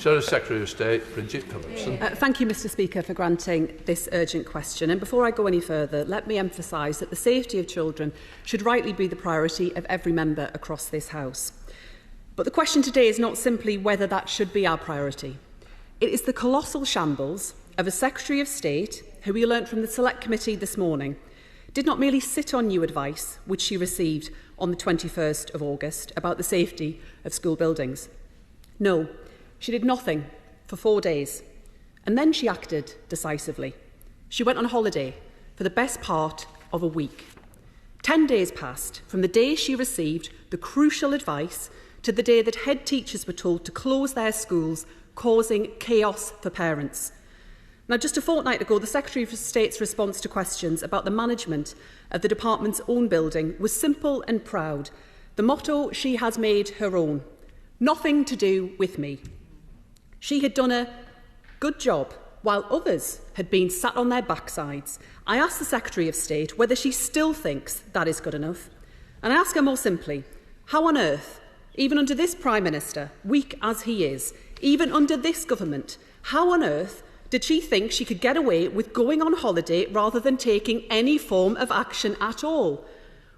Shadow Secretary of State, Bridget Phillipson. Thank you, Mr Speaker, for granting this urgent question. And before I go any further, let me emphasise that the safety of children should rightly be the priority of every member across this House. But the question today is not simply whether that should be our priority. It is the colossal shambles of a Secretary of State who we learnt from the Select Committee this morning did not merely sit on new advice which she received on the 21st of August about the safety of school buildings. No, she did nothing for 4 days, and then she acted decisively. She went on holiday for the best part of a week. 10 days passed from the day she received the crucial advice to the day that head teachers were told to close their schools, causing chaos for parents. Now, just a fortnight ago, the Secretary of State's response to questions about the management of the department's own building was simple and proud. The motto she has made her own: nothing to do with me. She had done a good job while others had been sat on their backsides. I asked the Secretary of State whether she still thinks that is good enough. And I ask her more simply, how on earth, even under this Prime Minister, weak as he is, even under this government, how on earth did she think she could get away with going on holiday rather than taking any form of action at all?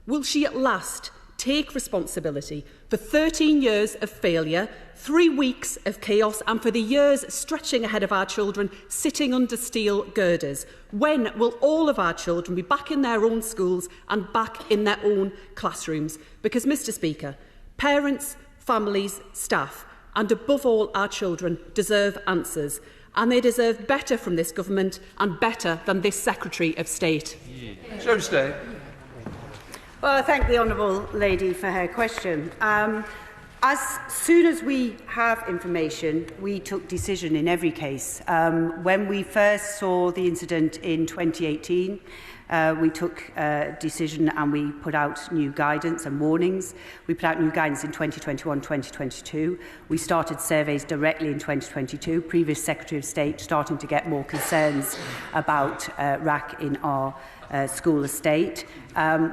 Will she at last take responsibility for 13 years of failure, 3 weeks of chaos, and for the years stretching ahead of our children sitting under steel girders? When will all of our children be back in their own schools and back in their own classrooms? Because, Mr Speaker, parents, families, staff, and above all our children deserve answers, and they deserve better from this government and better than this Secretary of State. Secretary of State. Well, I thank the honourable lady for her question. As soon as we have information, we took decision in every case. When we first saw the incident in 2018, we took a decision and we put out new guidance and warnings. We put out new guidance in 2021-2022. We started surveys directly in 2022. Previous Secretary of State starting to get more concerns about RAC in our school estate.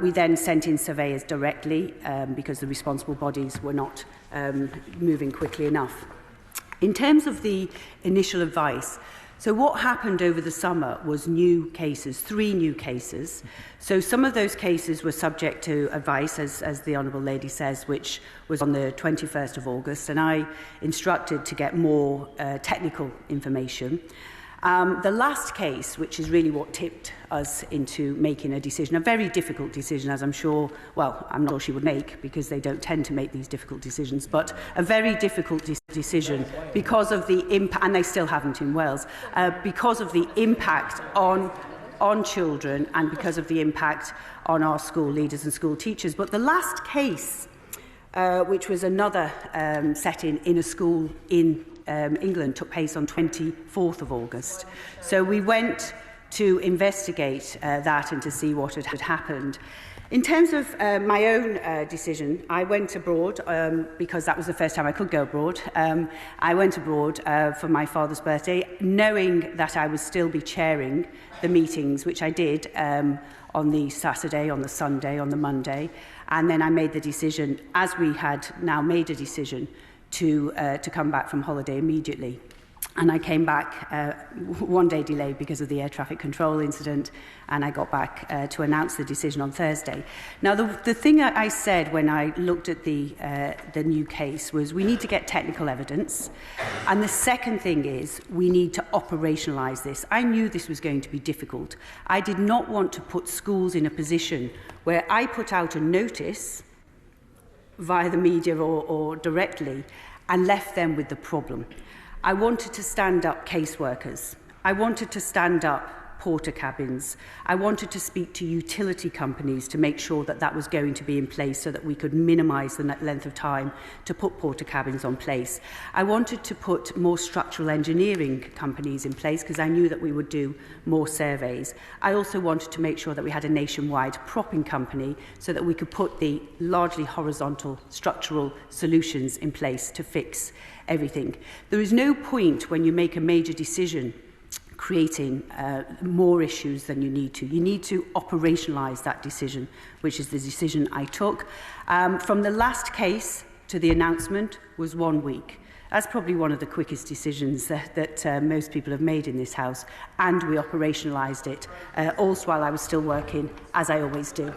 We then sent in surveyors directly because the responsible bodies were not moving quickly enough. In terms of the initial advice, so what happened over the summer was new cases, 3 new cases. So some of those cases were subject to advice, as the Honourable Lady says, which was on the 21st of August, and I instructed to get more technical information. The last case, which is really what tipped us into making a decision, a very difficult decision, as I'm sure, well, I'm not sure she would make, because they don't tend to make these difficult decisions, but a very difficult decision because of the impact, and they still haven't in Wales, because of the impact on children and because of the impact on our school leaders and school teachers. But the last case, which was another setting in a school in England, took place on 24th of August. So we went to investigate that and to see what had happened. In terms of my own decision, I went abroad because that was the first time I could go abroad. I went abroad for my father's birthday, knowing that I would still be chairing the meetings, which I did on the Saturday, on the Sunday, on the Monday. And then I made the decision, as we had now made a decision, to come back from holiday immediately. And I came back 1 day delayed because of the air traffic control incident, and I got back to announce the decision on Thursday. Now, the thing I said when I looked at the new case was we need to get technical evidence, and the second thing is we need to operationalise this. I knew this was going to be difficult. I did not want to put schools in a position where I put out a notice via the media or directly and left them with the problem. I wanted to stand up caseworkers. I wanted to stand up porter cabins. I wanted to speak to utility companies to make sure that that was going to be in place so that we could minimise the length of time to put porter cabins on place. I wanted to put more structural engineering companies in place because I knew that we would do more surveys. I also wanted to make sure that we had a nationwide propping company so that we could put the largely horizontal structural solutions in place to fix everything. There is no point when you make a major decision creating more issues than you need to. You need to operationalise that decision, which is the decision I took. From the last case to the announcement was 1 week. That's probably one of the quickest decisions that most people have made in this House, and we operationalised it, also while I was still working, as I always do.